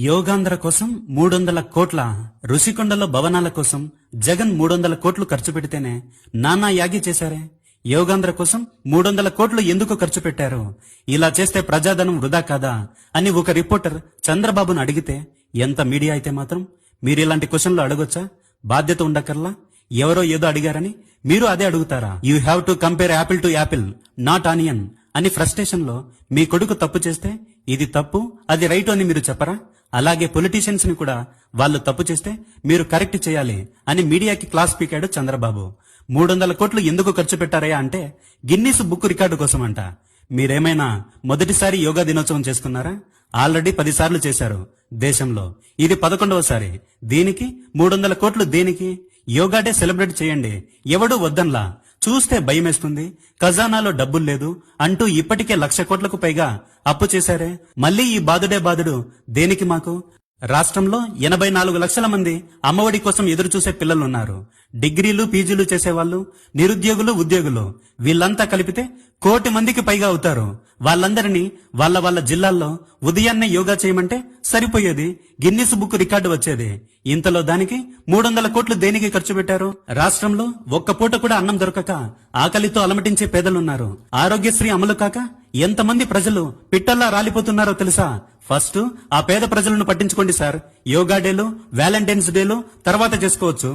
యోగాంధ్ర కోసం 300 కోట్ల, ఋషికొండలో భవనాల కోసం జగన్ 300 కోట్లు ఖర్చు పెడితేనే నానా యాగి చేశారే. యోగాంధ్ర కోసం 300 కోట్లు ఎందుకు ఖర్చు పెట్టారు? ఇలా చేస్తే ప్రజాధనం వృధా కాదా అని ఒక రిపోర్టర్ చంద్రబాబును అడిగితే ఎంత మీడియా అయితే మాత్రం మీరు ఇలాంటి క్వశ్చన్లు అడగొచ్చా? బాధ్యత ఉండకర్లా? ఎవరో ఏదో అడిగారని మీరు అదే అడుగుతారా? You have to compare Apple to Apple, not onion అని ఫ్రస్ట్రేషన్ లో మీ కొడుకు తప్పు చేస్తే ఇది తప్పు అది రైట్ అని మీరు చెప్పరా? అలాగే పొలిటీషియన్స్ ని కూడా వాళ్ళు తప్పు చేస్తే మీరు కరెక్ట్ చేయాలి అని మీడియాకి క్లాస్ పీకాడు చంద్రబాబు. 300 కోట్లు ఎందుకు ఖర్చు పెట్టారయ్యా అంటే గిన్నీస్ బుక్ రికార్డు కోసం అంట. మీరేమైనా మొదటిసారి యోగా దినోత్సవం చేసుకున్నారా? ఆల్రెడీ 10 సార్లు చేశారు దేశంలో, ఇది 11వసారి. దీనికి 300 కోట్లు దేనికి? యోగా డే సెలబ్రేట్ చేయండి, ఎవడూ వద్దన్లా. చూస్తే భయమేస్తుంది, ఖజానాలో డబ్బులు లేదు అంటూ ఇప్పటికే 1,00,000 కోట్లకు పైగా అప్పు చేశారే. మళ్ళీ ఈ బాదుడే బాదుడు దేనికి మాకు? రాష్ట్రంలో 84 లక్షల మంది అమ్మఒడి కోసం ఎదురు చూసే పిల్లలున్నారు. డిగ్రీలు పీజీలు చేసేవాళ్ళు, నిరుద్యోగులు, ఉద్యోగులు వీళ్ళంతా కలిపితే 1 కోటి మందికి పైగా అవుతారు. వాళ్ళందరినీ వాళ్ళ జిల్లాల్లో ఉదయాన్నే యోగా చేయమంటే సరిపోయేది, గిన్నిస్ బుక్ రికార్డు వచ్చేది. ఇంతలో దానికి 300 కోట్లు దేనికి ఖర్చు పెట్టారు? రాష్ట్రంలో ఒక్క పూట కూడా అన్నం దొరకక ఆకలితో అలమటించే పేదలున్నారు. ఆరోగ్యశ్రీ అమలు కాక ఎంతమంది ప్రజలు పిట్టల్లా రాలిపోతున్నారో తెలుసా? ఫస్ట్ ఆ పేద ప్రజలను పట్టించుకోండి సార్. యోగా డేలు, వ్యాలంటైన్స్ డేలు తర్వాత చేసుకోవచ్చు.